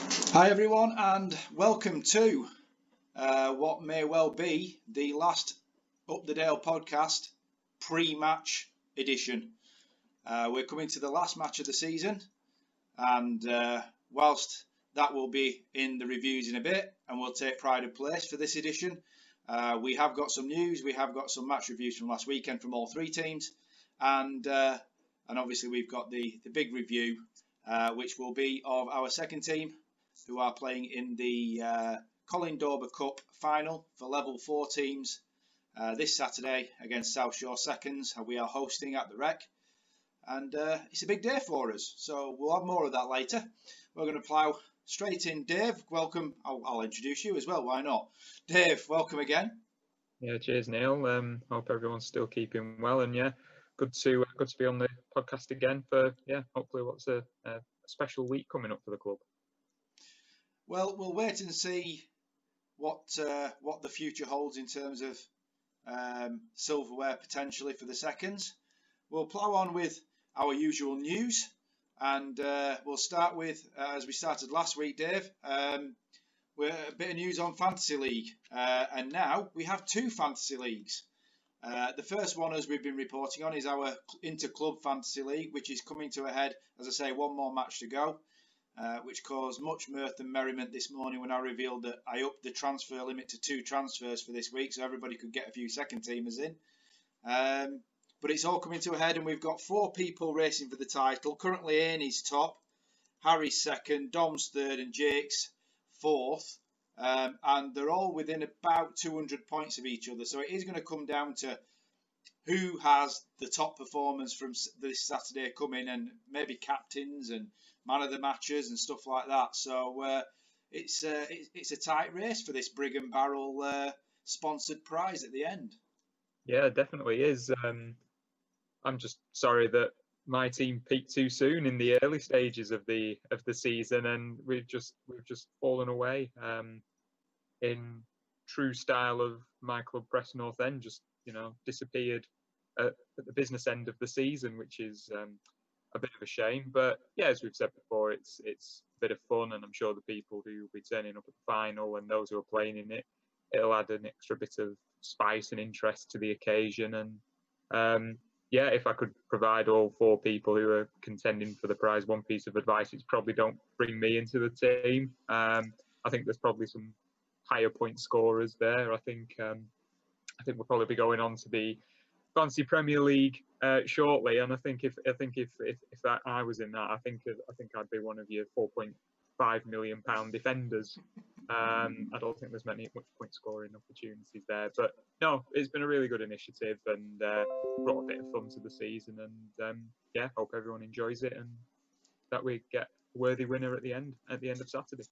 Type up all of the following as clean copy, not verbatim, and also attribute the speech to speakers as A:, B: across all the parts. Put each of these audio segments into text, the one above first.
A: Hi everyone, and welcome to what may well be the last Up the Dale podcast pre-match edition. We're coming to the last match of the season, and whilst that will be in the reviews in a bit, and we'll take pride of place for this edition, we have got some news. We have got some match reviews from last weekend from all three teams, and obviously we've got the big review, which will be of our second team, who are playing in the Colin Dorber Cup final for level 4 teams this Saturday against South Shore Seconds. We are hosting at the Rec, and it's a big day for us, so we'll have more of that later. We're going to plough straight in. Dave, welcome. I'll introduce you as well, why not? Dave, welcome again.
B: Yeah, cheers, Neil. Hope everyone's still keeping well, and yeah, good to be on the podcast again for hopefully what's a special week coming up for the club.
A: Well, we'll wait and see what the future holds in terms of silverware potentially for the Seconds. We'll plough on with our usual news, and we'll start with, as we started last week, Dave, we're a bit of news on Fantasy League, and now we have two Fantasy Leagues. The first one, as we've been reporting on, is our Inter-Club Fantasy League, which is coming to a head, as I say, one more match to go. Which caused much mirth and merriment this morning when I revealed that I upped the transfer limit to 2 transfers for this week, so everybody could get a few second teamers in. But it's all coming to a head, and we've got 4 people racing for the title. Currently, Aney's top, Harry's second, Dom's third, and Jake's fourth. And they're all within about 200 points of each other, so it is going to come down to who has the top performance from this Saturday coming, and maybe captains and man of the matches and stuff like that. So it's a tight race for this Brigham Barrel sponsored prize at the end.
B: Yeah, it definitely is. I'm just sorry that my team peaked too soon in the early stages of the season, and we've just fallen away. In true style of my club, Preston North End, just disappeared at the business end of the season, which is a bit of a shame. But yeah, as we've said before, it's a bit of fun, and I'm sure the people who will be turning up at the final and those who are playing in it, it'll add an extra bit of spice and interest to the occasion. And if I could provide all 4 people who are contending for the prize one piece of advice, it's probably don't bring me into the team. I think there's probably some higher point scorers there. I think we'll probably be going on to the Fantasy Premier League shortly, and I think if that I was in that, I think I'd be one of your £4.5 million defenders. I don't think there's much point scoring opportunities there, but no, it's been a really good initiative and brought a bit of fun to the season, and hope everyone enjoys it and that we get a worthy winner at the end of Saturday.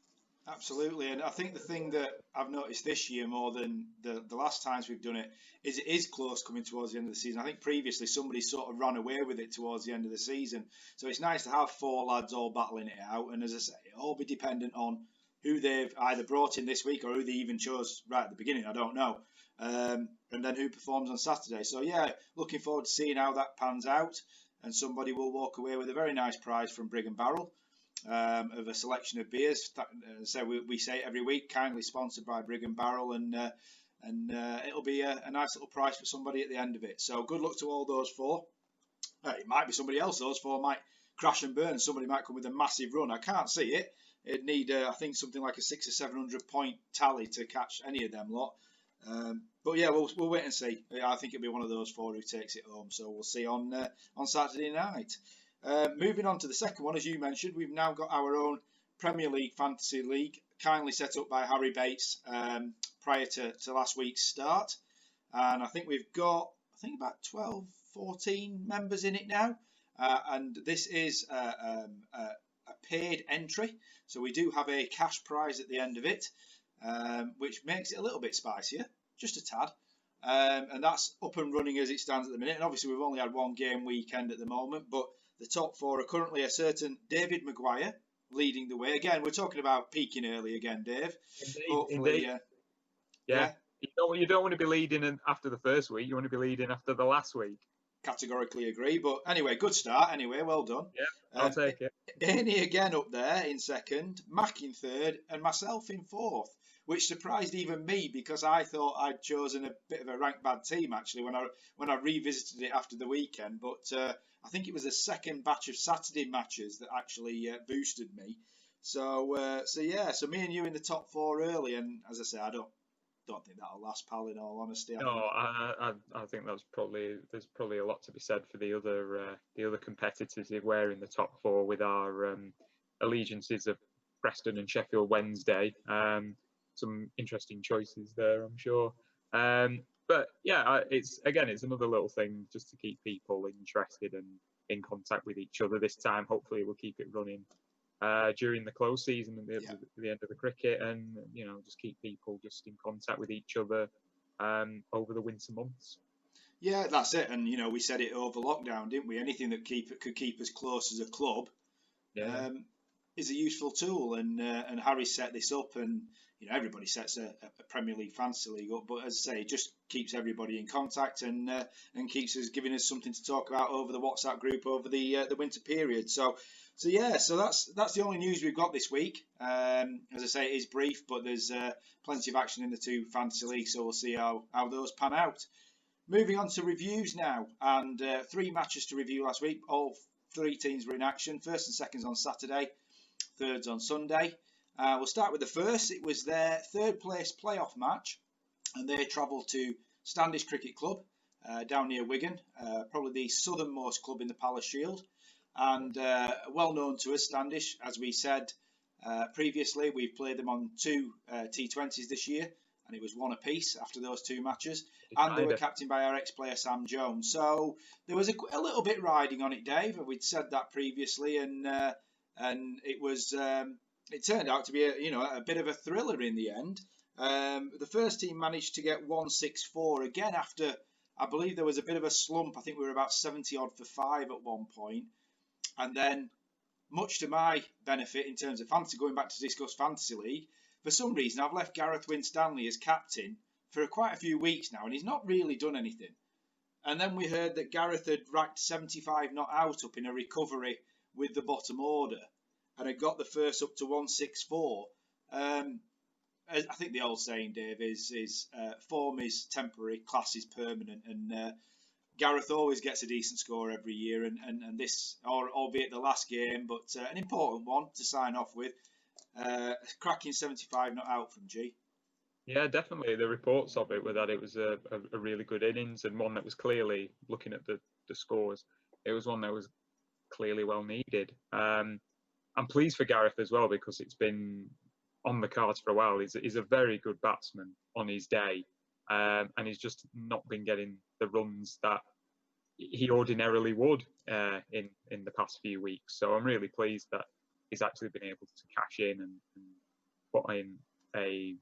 A: Absolutely, and I think the thing that I've noticed this year more than the last times we've done it is close coming towards the end of the season. I think previously somebody sort of ran away with it towards the end of the season, so it's nice to have 4 lads all battling it out, and as I say, it'll all be dependent on who they've either brought in this week or who they even chose right at the beginning, I don't know, and then who performs on Saturday. So yeah, looking forward to seeing how that pans out, and somebody will walk away with a very nice prize from Brigham Barrel. Of a selection of beers. So we say it every week, kindly sponsored by Brigham Barrel, and it'll be a nice little prize for somebody at the end of it. So good luck to all those 4. It might be somebody else. Those 4 might crash and burn. Somebody might come with a massive run. I can't see it. It'd need, I think, something like a 600 or 700 point tally to catch any of them lot. But yeah, we'll wait and see. I think it'll be one of those 4 who takes it home. So we'll see on Saturday night. Moving on to the second one, as you mentioned, we've now got our own Premier League Fantasy League, kindly set up by Harry Bates prior to last week's start. And I think we've got, about 12, 14 members in it now. And this is a paid entry. So we do have a cash prize at the end of it, which makes it a little bit spicier, just a tad. And that's up and running as it stands at the minute. And obviously, we've only had 1 game weekend at the moment, but the top 4 are currently a certain David Maguire leading the way. Again, we're talking about peaking early again, Dave.
B: Indeed. Yeah. You don't want to be leading after the first week. You want to be leading after the last week.
A: categorically agree. But anyway, good start. Anyway, well done.
B: Yeah, I'll take it.
A: Amy again up there in second, Mac in third, and myself in fourth, which surprised even me because I thought I'd chosen a bit of a rank bad team actually when I revisited it after the weekend. But I think it was the second batch of Saturday matches that actually boosted me. So yeah, so me and you in the top four early, and as I say, I don't think that'll last, pal. In all honesty,
B: No, I think there's probably a lot to be said for the other competitors if we're in the top four with our allegiances of Preston and Sheffield Wednesday. Some interesting choices there, I'm sure. But yeah, it's another little thing just to keep people interested and in contact with each other. This time, hopefully, we'll keep it running during the close season and the end of the cricket, and just keep people just in contact with each other over the winter months.
A: Yeah, that's it. And we said it over lockdown, didn't we? Anything that could keep us close as a club is a useful tool. And Harry set this up, and everybody sets a Premier League fantasy league up. But as I say, it just keeps everybody in contact and keeps us giving us something to talk about over the WhatsApp group over the winter period. So that's the only news we've got this week. As I say, it is brief, but there's plenty of action in the two fantasy leagues, so we'll see how those pan out. Moving on to reviews now, and 3 matches to review last week. All 3 teams were in action. First and seconds on Saturday, thirds on Sunday. We'll start with the first. It was their third place playoff match, and they travelled to Standish Cricket Club down near Wigan, probably the southernmost club in the Palace Shield, and well known to us, Standish. As we said previously, we've played them on 2 T20s this year, and it was 1 apiece after those 2 matches. And they were captained by our ex-player Sam Jones. So there was a little bit riding on it, Dave. We'd said that previously, and it was it turned out to be a bit of a thriller in the end. The first team managed to get 164 again after, I believe there was a bit of a slump. I think we were about 70 odd for 5 at one point, and then, much to my benefit in terms of fantasy, going back to discuss Fantasy League, for some reason I've left Gareth Winstanley as captain for quite a few weeks now, and he's not really done anything. And then we heard that Gareth had racked 75 not out up in a recovery with the bottom order, and had got the first up to 164. I think the old saying, Dave, is form is temporary, class is permanent, and Gareth always gets a decent score every year, and this, albeit the last game, but an important one to sign off with. Cracking 75 not out from G.
B: Yeah, definitely. The reports of it were that it was a really good innings, and one that was clearly, looking at the scores, it was one that was clearly well needed. I'm pleased for Gareth as well, because it's been on the cards for a while. He's a very good batsman on his day, and he's just not been getting the runs that he ordinarily would in the past few weeks. So I'm really pleased that he's actually been able to cash in and put in a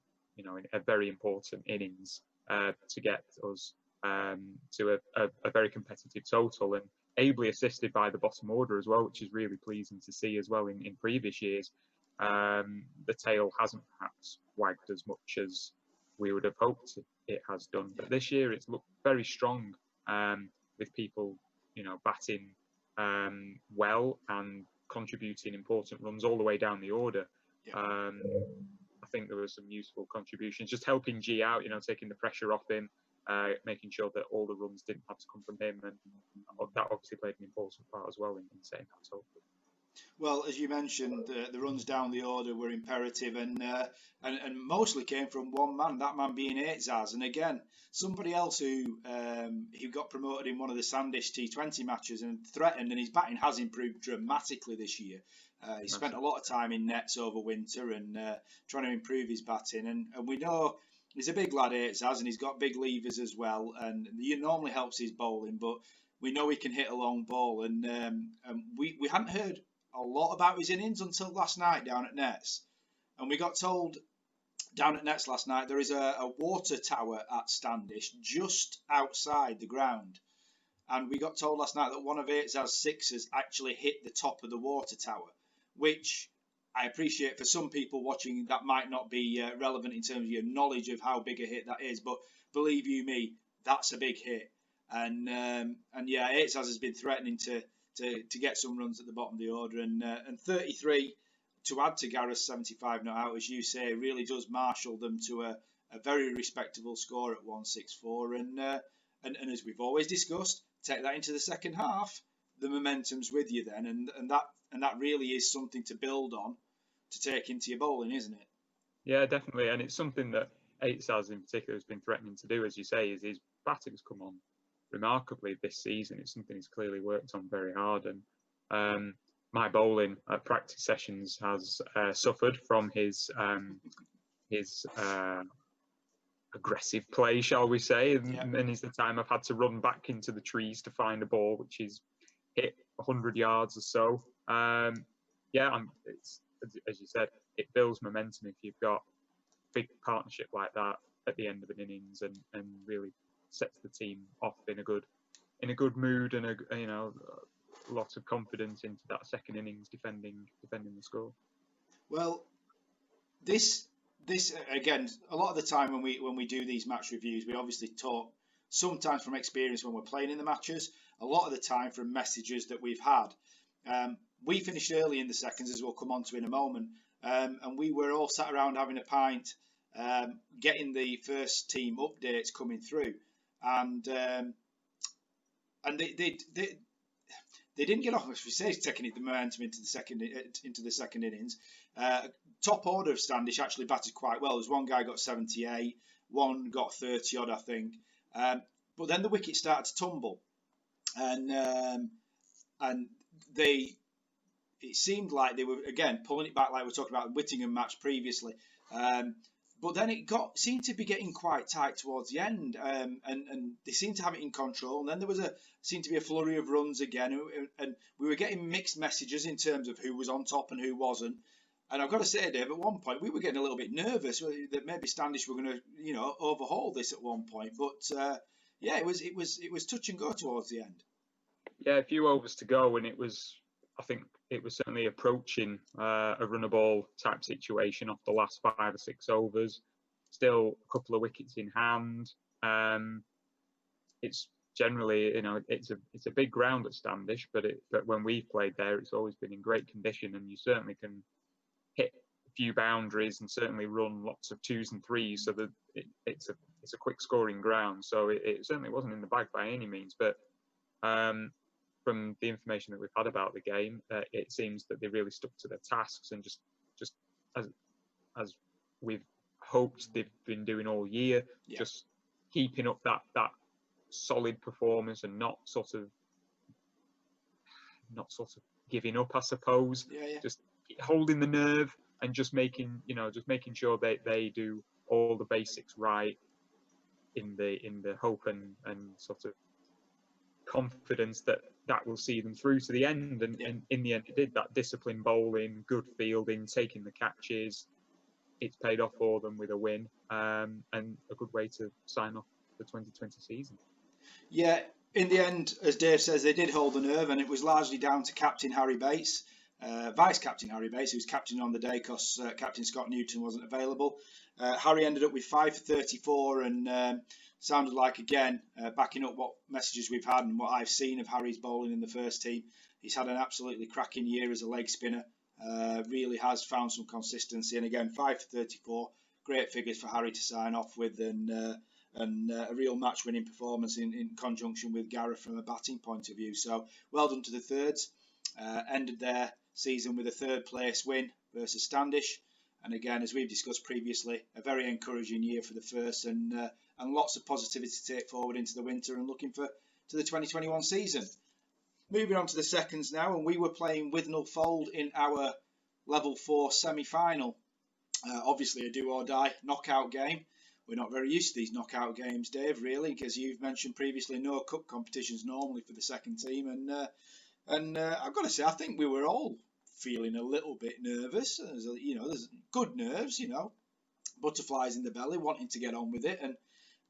B: very important innings to get us to a very competitive total, and ably assisted by the bottom order as well, which is really pleasing to see as well. In previous years, the tail hasn't perhaps wagged as much as we would have hoped it has done, but this year it's looked very strong, with people batting well and contributing important runs all the way down the order. I think there were some useful contributions, just helping G out, taking the pressure off him, making sure that all the runs didn't have to come from him, and that obviously played an important part as well in setting that total.
A: Well, as you mentioned, the runs down the order were imperative, and mostly came from one man, that man being Aitzaz. And again, somebody else who got promoted in one of the Sandish T20 matches and threatened, and his batting has improved dramatically this year. He spent a lot of time in nets over winter and trying to improve his batting. And we know he's a big lad, Aitzaz, and he's got big levers as well. And he normally helps his bowling, but we know he can hit a long ball. And we hadn't heard a lot about his innings until last night down at Nets. And we got told down at Nets last night there is a water tower at Standish just outside the ground. And we got told last night that one of Aitzaz's sixes actually hit the top of the water tower, which I appreciate for some people watching that might not be relevant in terms of your knowledge of how big a hit that is. But believe you me, that's a big hit. and yeah, Aitzaz has been threatening to get some runs at the bottom of the order, and 33 to add to Gareth's 75 not out, as you say, really does marshal them to a very respectable score at 164, and as we've always discussed, take that into the second half, the momentum's with you then, and that really is something to build on, to take into your bowling, isn't it?
B: Yeah, definitely, and it's something that Aitzaz in particular has been threatening to do, as you say, is his batting's come on remarkably this season. It's something he's clearly worked on very hard, and my bowling at practice sessions has suffered from his aggressive play, shall we say, and is the time I've had to run back into the trees to find a ball which is hit 100 yards or so. It's, as you said, it builds momentum if you've got a big partnership like that at the end of an innings, and really sets the team off in a good mood, and a lot of confidence into that second innings defending the score.
A: Well, this again, a lot of the time when we do these match reviews, we obviously talk sometimes from experience when we're playing in the matches, a lot of the time from messages that we've had. We finished early in the seconds, as we'll come on to in a moment, and we were all sat around having a pint, getting the first team updates coming through, and they didn't get off, as we say, taking the momentum into the second innings. Top order of Standish actually batted quite well. There's one guy got 78, one got 30 odd, I think. But then the wickets started to tumble, and it seemed like they were again pulling it back, like we were talking about the Whittingham match previously. But then it seemed to be getting quite tight towards the end, and they seemed to have it in control. And then there seemed to be a flurry of runs again, and we were getting mixed messages in terms of who was on top and who wasn't. And I've got to say, Dave, at one point we were getting a little bit nervous that maybe Standish were going to, overhaul this at one point. But yeah, it was touch and go towards the end.
B: Yeah, a few overs to go, and I think it was certainly approaching a run a ball type situation off the last 5 or 6 overs. Still a couple of wickets in hand. It's generally, it's a big ground at Standish, but when we've played there, it's always been in great condition, and you certainly can hit a few boundaries and certainly run lots of 2s and 3s, so that it's a quick scoring ground. So it certainly wasn't in the bag by any means, but from the information that we've had about the game, it seems that they really stuck to their tasks and just as we've hoped they've been doing all year, just keeping up that solid performance and not sort of giving up, I suppose. Just holding the nerve and just making sure they do all the basics right in the hope and sort of confidence that will see them through to the end, and in the end it did. That disciplined bowling, good fielding, taking the catches, it's paid off for them with a win, and a good way to sign off the 2020 season.
A: Yeah, in the end, as Dave says, they did hold the nerve, and it was largely down to Captain Harry Bates, Vice Captain Harry Bates, who was captain on the day because Captain Scott Newton wasn't available. Harry ended up with 5 for 34, and sounded like, again, backing up what messages we've had and what I've seen of Harry's bowling in the first team. He's had an absolutely cracking year as a leg spinner. Really has found some consistency, and again, 5 for 34, great figures for Harry to sign off with, and a real match-winning performance in conjunction with Gareth from a batting point of view. So well done to the thirds. Ended their season with a third-place win versus Standish. And again, as we've discussed previously, a very encouraging year for the first, and lots of positivity to take forward into the winter and looking to the 2021 season. Moving on to the seconds now, and we were playing Withnell Fold in our Level 4 semi-final. Obviously a do-or-die knockout game. We're not very used to these knockout games, Dave, really, because you've mentioned previously no cup competitions normally for the second team, and I've got to say, I think we were all feeling a little bit nervous. There's good nerves, butterflies in the belly, wanting to get on with it, and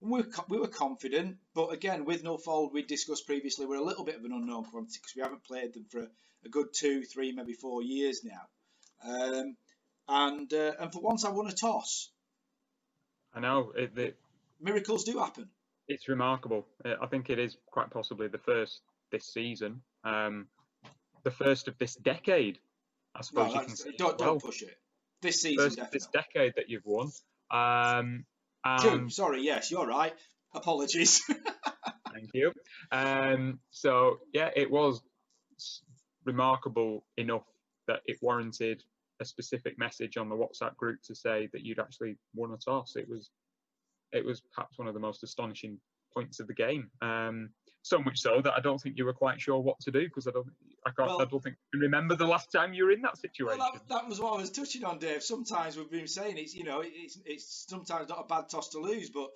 A: we were confident. But again, Withnell Fold, we discussed previously, we're a little bit of an unknown quantity because we haven't played them for a good 2, 3, maybe 4 years now. And for once, I won a toss.
B: I know
A: miracles do happen.
B: It's remarkable. I think it is quite possibly the first this season, the first of this decade, I suppose
A: No,
B: you can say as
A: don't
B: well.
A: push it. This season,
B: First of this
A: definitely.
B: decade that you've won.
A: Two.
B: And
A: Sorry, yes, you're right. Apologies.
B: thank you. So yeah, it was remarkable enough that it warranted a specific message on the WhatsApp group to say that you'd actually won a toss. It was perhaps one of the most astonishing points of the game. So much so that I don't think you were quite sure what to do, because I don't
A: Well,
B: think you can remember the last time you were in that
A: Well,
B: situation.
A: that was what I was touching on, Dave. Sometimes we've been saying it's sometimes not a bad toss to lose, but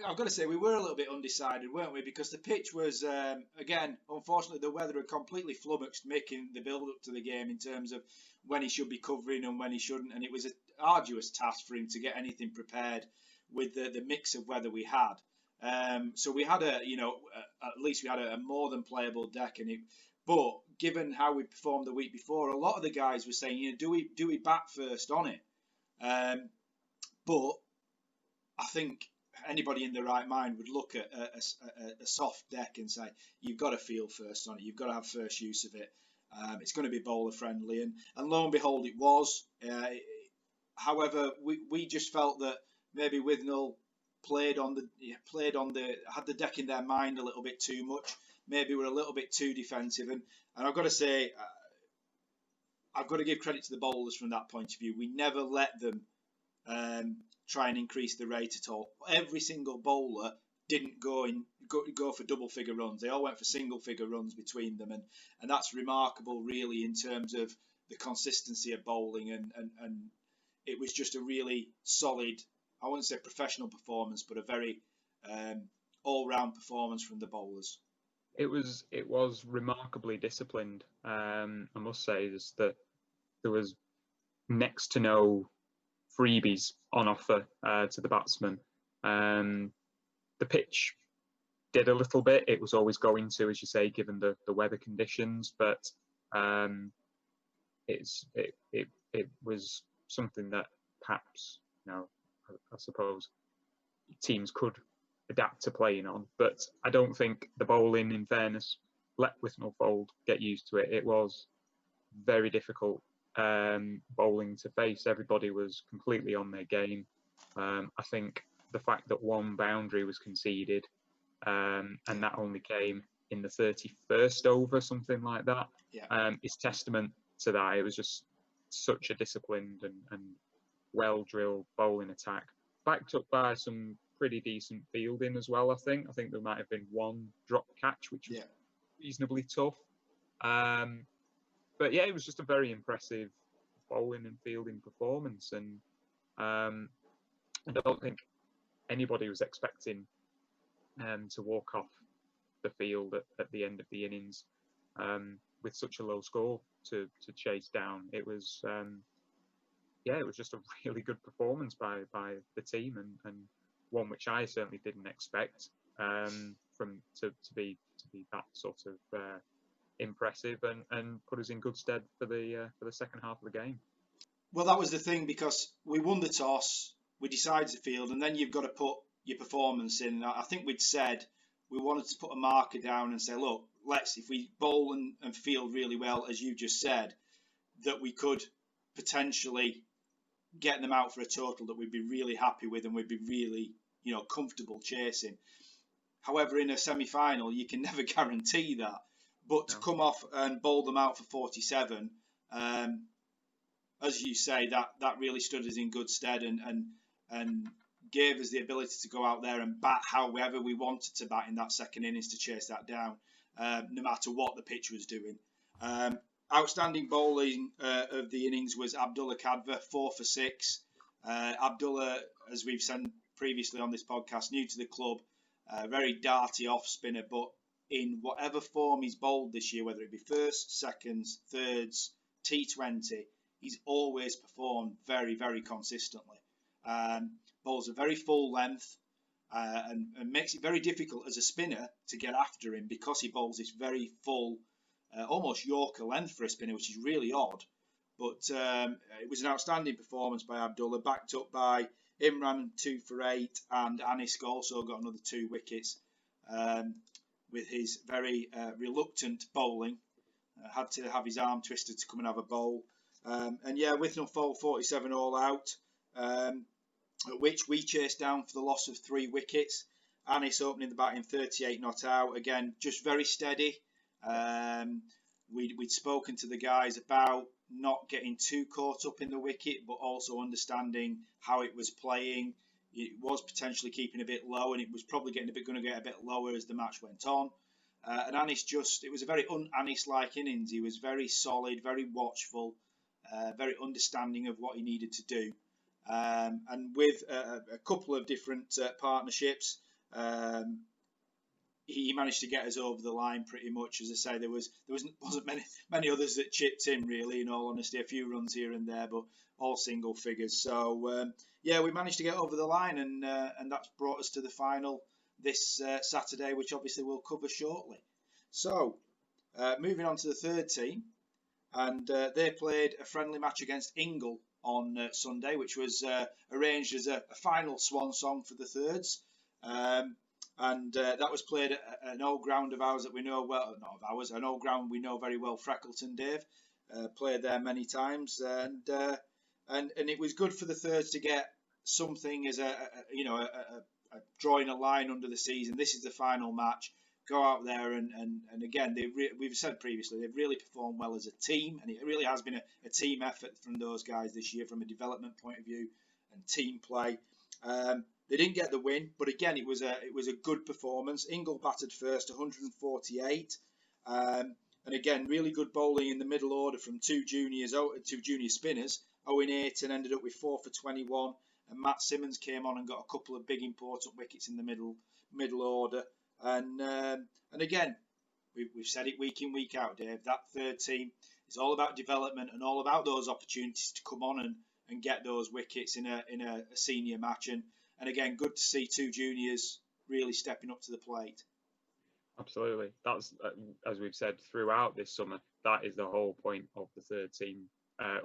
A: I've got to say we were a little bit undecided, weren't we? Because the pitch was again, unfortunately, the weather had completely flummoxed making the build up to the game in terms of when he should be covering and when he shouldn't, and it was an arduous task for him to get anything prepared with the mix of weather we had. So we had at least we had a more than playable deck, but given how we performed the week before, a lot of the guys were saying, do we bat first on it? Um, but I think anybody in their right mind would look at a soft deck and say, you've got to feel first on it. You've got to have first use of it. It's going to be bowler friendly, and lo and behold, it was. However, we just felt that maybe Withnell had the deck in their mind a little bit too much. Maybe we're a little bit too defensive, and I've got to say, I've got to give credit to the bowlers from that point of view. We never let them try and increase the rate at all. Every single bowler didn't go for double figure runs. They all went for single figure runs between them, and that's remarkable, really, in terms of the consistency of bowling, and it was just a really solid, I wouldn't say professional performance, but a very all round performance from the bowlers.
B: It was remarkably disciplined. I must say is that there was next to no freebies on offer to the batsmen. The pitch did a little bit. It was always going to, as you say, given the weather conditions, but it was something that perhaps, I suppose teams could adapt to playing on. But I don't think the bowling, in fairness, let Withnell Fold get used to it. It was very difficult bowling to face. Everybody was completely on their game. I think the fact that one boundary was conceded, and that only came in the 31st over, something like that, is testament to that. It was just such a disciplined and well-drilled bowling attack, backed up by some pretty decent fielding as well. I think there might have been one drop catch, which was reasonably tough. But yeah, it was just a very impressive bowling and fielding performance, and I don't think anybody was expecting to walk off the field at the end of the innings with such a low score to chase down. It was it was just a really good performance by the team, and one which I certainly didn't expect to be that sort of impressive, and put us in good stead for the second half of the game.
A: Well, that was the thing, because we won the toss, we decided to field, and then you've got to put your performance in. I think we'd said we wanted to put a marker down and say, look, if we bowl and field really well, as you just said, that we could potentially get them out for a total that we'd be really happy with and we'd be really, comfortable chasing. However, in a semi-final, you can never guarantee that. But to come off and bowl them out for 47, as you say, that really stood us in good stead, and gave us the ability to go out there and bat however we wanted to bat in that second innings to chase that down, no matter what the pitch was doing. Outstanding bowling of the innings was Abdullah Kadver, 4 for 6. Abdullah, as we've said previously on this podcast, new to the club, very darty off spinner, but in whatever form he's bowled this year, whether it be first, seconds, thirds, T20, he's always performed very, very consistently. Bowls a very full length, and makes it very difficult as a spinner to get after him, because he bowls this very full, almost Yorker length for a spinner, which is really odd. But it was an outstanding performance by Abdullah, backed up by Imran 2 for 8, and Anis also got another 2 wickets with his very reluctant bowling. Had to have his arm twisted to come and have a bowl. And yeah, Withnell Fold 47 all out, at which we chased down for the loss of 3 wickets. Anis opening the batting 38 not out. Again, just very steady. We'd spoken to the guys about not getting too caught up in the wicket, but also understanding how it was playing. It was potentially keeping a bit low, and it was probably going to get a bit lower as the match went on. And Anis it was a very un-Anis-like innings. He was very solid, very watchful, very understanding of what he needed to do. And with a couple of different partnerships, he managed to get us over the line pretty much. As I say, there wasn't many others that chipped in really. In all honesty, a few runs here and there, but all single figures. So yeah, we managed to get over the line, and that's brought us to the final this Saturday, which obviously we'll cover shortly. So moving on to the third team, and they played a friendly match against Ingle on Sunday, which was arranged as a final swan song for the thirds. And that was played at an old ground of ours that we know well, not of ours, an old ground we know very well, Freckleton, Dave. Played there many times, and it was good for the thirds to get something as a drawing a line under the season. This is the final match. Go out there and again, we've said previously, they've really performed well as a team, and it really has been a team effort from those guys this year from a development point of view and team play. They didn't get the win, but again, it was a good performance. Ingle batted first, 148, and again, really good bowling in the middle order from two junior spinners. Owen Ayton ended up with 4 for 21, and Matt Simmons came on and got a couple of big important wickets in the middle order. And again, we've said it week in, week out, Dave. That third team is all about development and all about those opportunities to come on and get those wickets in a senior match. And again, good to see two juniors really stepping up to the plate.
B: Absolutely. That's, as we've said throughout this summer, that is the whole point of the third team,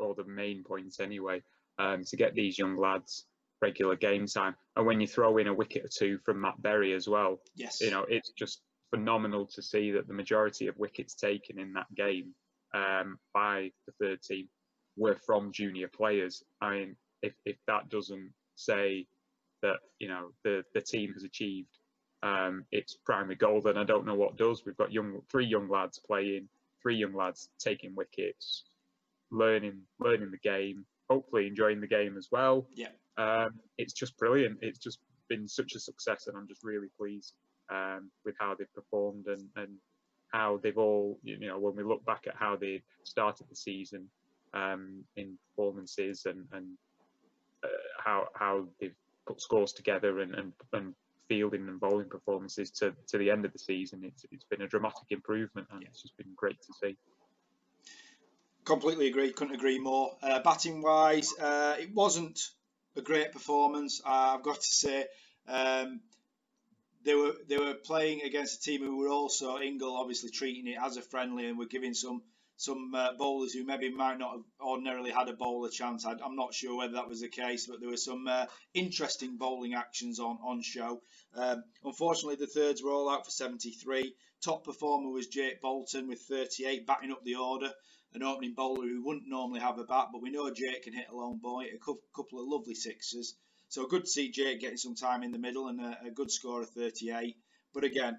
B: or the main points anyway, to get these young lads regular game time. And when you throw in a wicket or two from Matt Berry as well,
A: yes,
B: it's just phenomenal to see that the majority of wickets taken in that game by the third team were from junior players. I mean, if that doesn't say that the team has achieved its primary goal, then I don't know what does. We've got three young lads playing, 3 young lads taking wickets, learning the game, hopefully enjoying the game as well.
A: Yeah.
B: It's just brilliant. It's just been such a success, and I'm just really pleased with how they've performed and how they've all, when we look back at how they started the season in performances and how they've put scores together and fielding and bowling performances to the end of the season, it's been a dramatic improvement, and it's just been great to see.
A: Completely agree. Couldn't agree more. Batting wise, it wasn't a great performance. I've got to say, they were playing against a team who were also Ingle, obviously treating it as a friendly, and were giving some bowlers who maybe might not have ordinarily had a bowler chance. I'm not sure whether that was the case, but there were some interesting bowling actions on show. Unfortunately, the thirds were all out for 73. Top performer was Jake Bolton with 38, batting up the order. An opening bowler who wouldn't normally have a bat, but we know Jake can hit a long ball, a couple of lovely sixes. So good to see Jake getting some time in the middle and a good score of 38. But again,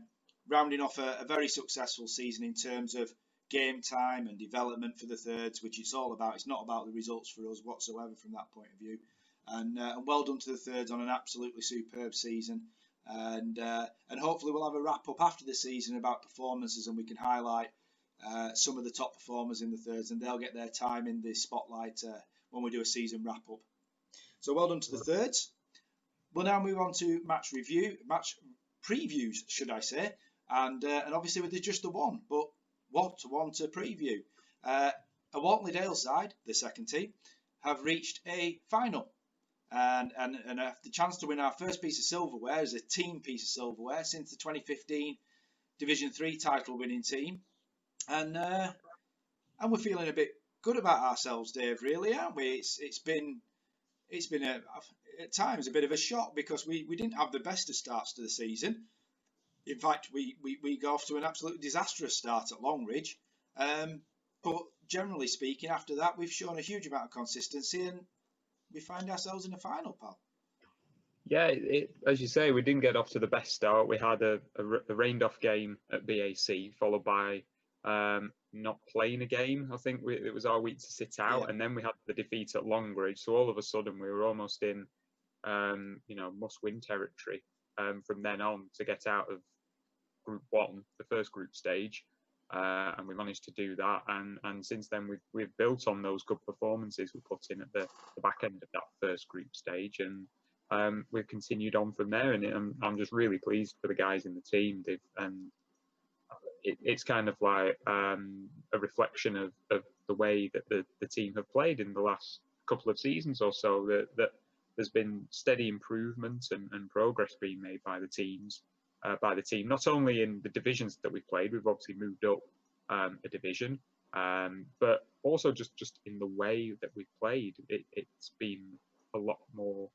A: rounding off a very successful season in terms of game time and development for the thirds, which it's all about. It's not about the results for us whatsoever from that point of view. And well done to the thirds on an absolutely superb season. And hopefully we'll have a wrap up after the season about performances, and we can highlight some of the top performers in the thirds, and they'll get their time in the spotlight when we do a season wrap up. So well done to the thirds. We'll now move on to match previews, should I say, and obviously with just the one, but what one to preview. A Waltley Dale side, the second team, have reached a final and have the chance to win our first piece of silverware as a team piece of silverware since the 2015 Division 3 title winning team. And we're feeling a bit good about ourselves, Dave, really, aren't we? It's been it's been at times a bit of a shock because we didn't have the best of starts to the season. In fact, we go off to an absolutely disastrous start at Longridge. But generally speaking, after that, we've shown a huge amount of consistency and we find ourselves in the final, pal.
B: Yeah, as you say, we didn't get off to the best start. We had a rained off game at BAC, followed by not playing a game. I think it was our week to sit out, and then we had the defeat at Longridge. So all of a sudden, we were almost in, must-win territory from then on to get out of Group 1, the first group stage. And we managed to do that, and since then we've built on those good performances we put in at the back end of that first group stage, and we've continued on from there. And I'm just really pleased for the guys in the team. It's kind of like a reflection of the way that the team have played in the last couple of seasons or so. That there's been steady improvement and progress being made by the teams. By the team, not only in the divisions that we've played, we've obviously moved up a division, but also just in the way that we've played. It's been a lot more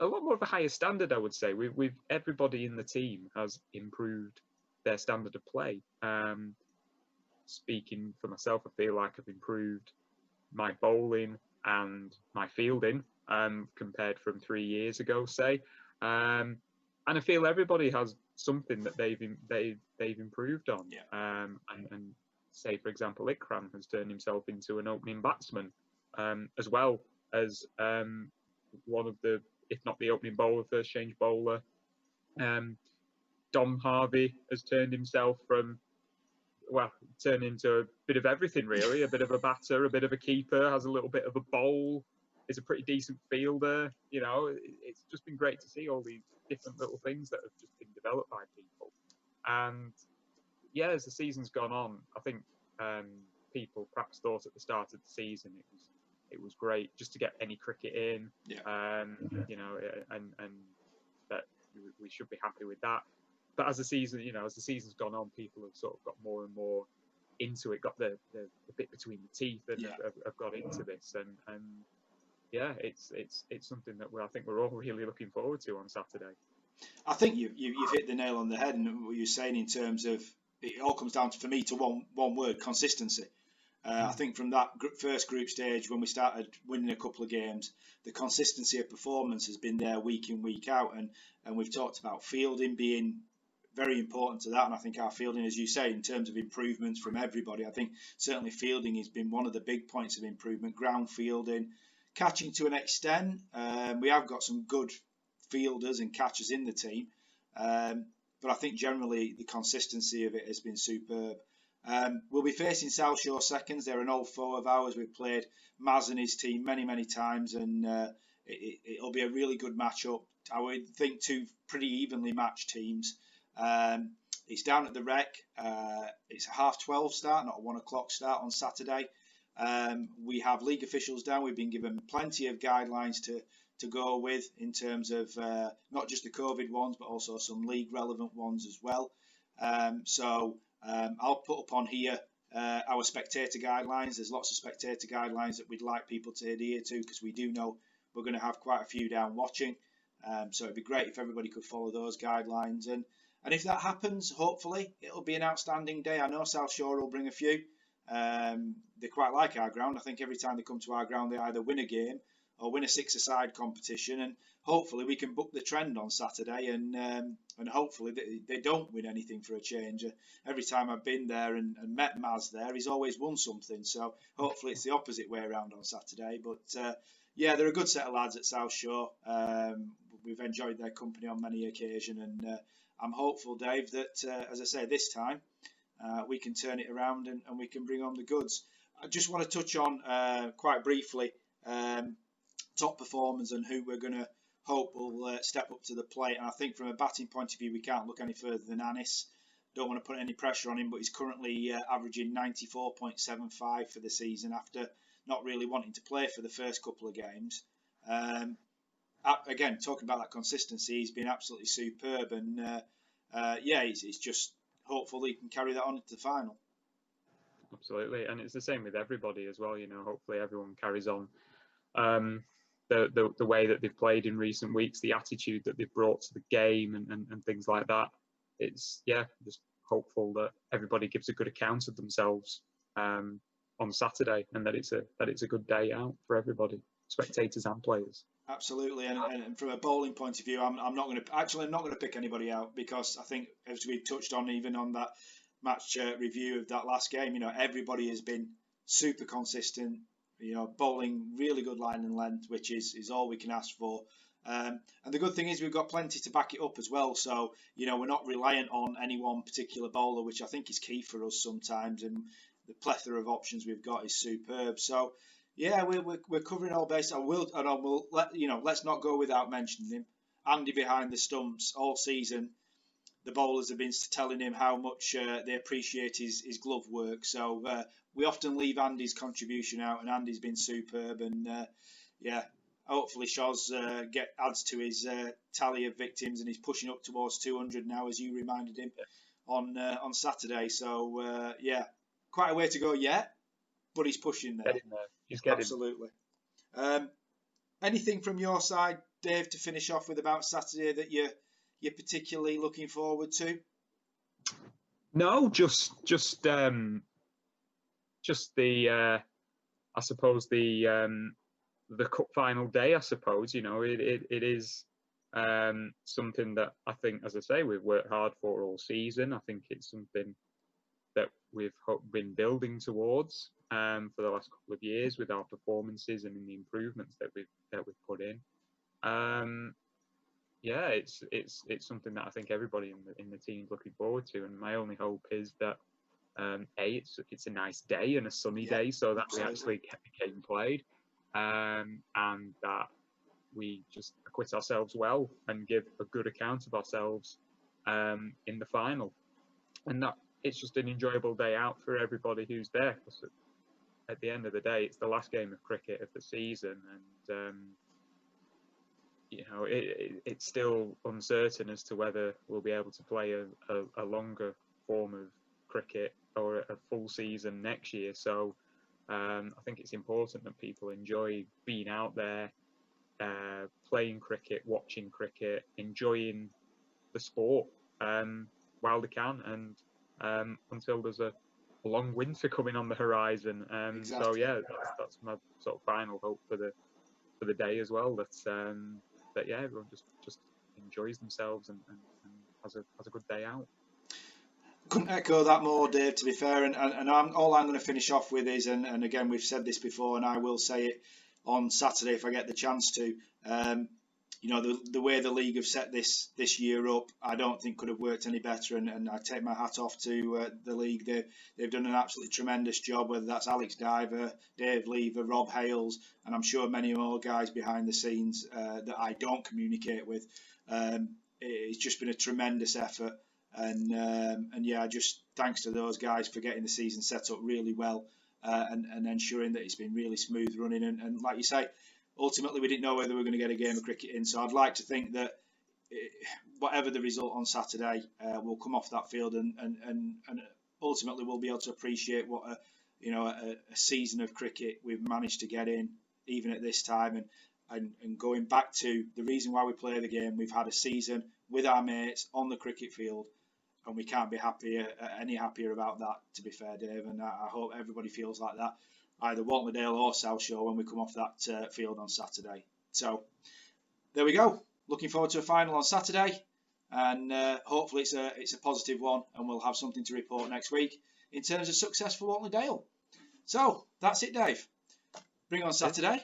B: of a higher standard, I would say. We've everybody in the team has improved their standard of play. Speaking for myself, I feel like I've improved my bowling and my fielding compared from 3 years ago, say. And I feel everybody has something that they've improved on.
A: Yeah.
B: And say, for example, Ikram has turned himself into an opening batsman, as well as one of the, if not the opening bowler, first change bowler. Dom Harvey has turned himself turned into a bit of everything, really. A bit of a batter, a bit of a keeper, has a little bit of a bowl, is a pretty decent fielder. It's just been great to see all these different little things that have just been developed by people. And yeah, as the season's gone on, I think people perhaps thought at the start of the season it was great just to get any cricket in.
A: Yeah.
B: And that we should be happy with that. But as the season's gone on, people have sort of got more and more into it, got the bit between the teeth, and have got into this. And yeah, it's something that I think we're all really looking forward to on Saturday.
A: I think you've hit the nail on the head, and what you're saying in terms of it all comes down to, for me, to one word: consistency. I think from that first group stage, when we started winning a couple of games, the consistency of performance has been there week in, week out, and we've talked about fielding being very important to that. And I think our fielding, as you say, in terms of improvements from everybody, I think certainly fielding has been one of the big points of improvement. Ground fielding, catching to an extent, we have got some good fielders and catchers in the team, but I think generally the consistency of it has been superb. We'll be facing South Shore seconds. They're an old foe of ours. We've played Maz and his team many times, and it'll be a really good matchup. I would think two pretty evenly matched teams. It's down at the Rec. It's a 12:30 start, not a 1 o'clock start on Saturday. We have league officials down. We've been given plenty of guidelines to go with in terms of not just the COVID ones, but also some league relevant ones as well. So I'll put up on here our spectator guidelines. There's lots of spectator guidelines that we'd like people to adhere to, because we do know we're going to have quite a few down watching. So it'd be great if everybody could follow those guidelines. And if that happens, hopefully it'll be an outstanding day. I know South Shore will bring a few. They quite like our ground. I think every time they come to our ground, they either win a game or win a six-a-side competition, and hopefully we can book the trend on Saturday, and hopefully they don't win anything for a change. Every time I've been there and met Maz there, he's always won something, so hopefully it's the opposite way around on Saturday. But yeah, they're a good set of lads at South Shore. We've enjoyed their company on many occasions, and I'm hopeful, Dave, that as I say, this time we can turn it around and we can bring on the goods. I just want to touch on quite briefly top performers and who we're going to hope will step up to the plate. And I think from a batting point of view, we can't look any further than Anis. Don't want to put any pressure on him, but he's currently averaging 94.75 for the season after not really wanting to play for the first couple of games. Again, talking about that consistency, he's been absolutely superb, and yeah, he's just hopeful he can carry that on to the final.
B: Absolutely, and it's the same with everybody as well. Hopefully everyone carries on the way that they've played in recent weeks, the attitude that they've brought to the game, and things like that. It's just hopeful that everybody gives a good account of themselves on Saturday, and that it's a good day out for everybody, spectators and players.
A: Absolutely, and from a bowling point of view, I'm not going to pick anybody out, because I think, as we touched on even on that match review of that last game, everybody has been super consistent. Bowling really good line and length, which is all we can ask for. And the good thing is we've got plenty to back it up as well. So we're not reliant on any one particular bowler, which I think is key for us sometimes. And the plethora of options we've got is superb. So yeah, we're covering all bases. I will let's not go without mentioning him. Andy behind the stumps all season. The bowlers have been telling him how much they appreciate his glove work. So we often leave Andy's contribution out, and Andy's been superb. And hopefully Shoz adds to his tally of victims, and he's pushing up towards 200 now, as you reminded him on Saturday. So quite a way to go yet, but he's pushing there.
B: He's getting
A: absolutely. Anything from your side, Dave, to finish off with about Saturday that you're particularly looking forward to?
B: No, just the I suppose the cup final day. I suppose it is something that I think, as I say, we've worked hard for all season. I think it's something that we've been building towards for the last couple of years with our performances and in the improvements that we've put in. It's something that I think everybody in the team's looking forward to, and my only hope is that it's a nice day and a sunny day, so that we actually can played, and that we just acquit ourselves well and give a good account of ourselves in the final, and that it's just an enjoyable day out for everybody who's there. Because at the end of the day, it's the last game of cricket of the season, and it's still uncertain as to whether we'll be able to play a longer form of cricket or a full season next year. So I think it's important that people enjoy being out there, playing cricket, watching cricket, enjoying the sport while they can, and until there's a long winter coming on the horizon.
A: Exactly.
B: So yeah, that's my sort of final hope for the day as well. That everyone just enjoys themselves and has a good day out.
A: Couldn't echo that more, Dave, to be fair. And all I'm going to finish off with is, and again, we've said this before, and I will say it on Saturday if I get the chance to. The way the league have set this year up, I don't think could have worked any better. And I take my hat off to the league. They've done an absolutely tremendous job, whether that's Alex Diver, Dave Lever, Rob Hales, and I'm sure many more guys behind the scenes that I don't communicate with. It's just been a tremendous effort. And just thanks to those guys for getting the season set up really well and ensuring that it's been really smooth running. And like you say, ultimately we didn't know whether we were going to get a game of cricket in. So I'd like to think that whatever the result on Saturday, we'll come off that field and ultimately we'll be able to appreciate what a season of cricket we've managed to get in, even at this time. And going back to the reason why we play the game, we've had a season with our mates on the cricket field, and we can't be any happier about that, to be fair, Dave. And I hope everybody feels like that, either Walterdale or South Shore, when we come off that field on Saturday. So there we go. Looking forward to a final on Saturday, and hopefully it's a positive one, and we'll have something to report next week in terms of success for Walterdale. So that's it, Dave. Bring on Saturday.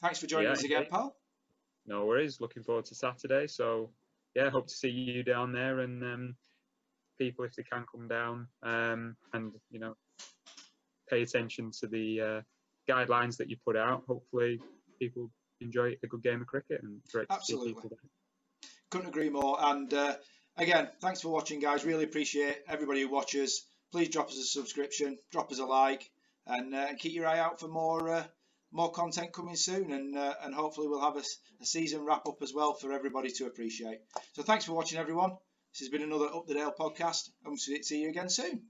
A: Thanks for joining us again, pal.
B: No worries. Looking forward to Saturday. So yeah, hope to see you down there, and people, if they can, come down and pay attention to the guidelines that you put out. Hopefully people enjoy a good game of cricket, and great
A: Absolutely.
B: to see people there.
A: Couldn't agree more. And again, thanks for watching, guys. Really appreciate everybody who watches. Please drop us a subscription, drop us a like, and keep your eye out for more content coming soon, and hopefully we'll have a season wrap up as well for everybody to appreciate. So thanks for watching, everyone. This has been another Up the Dale podcast, and we'll see you again soon.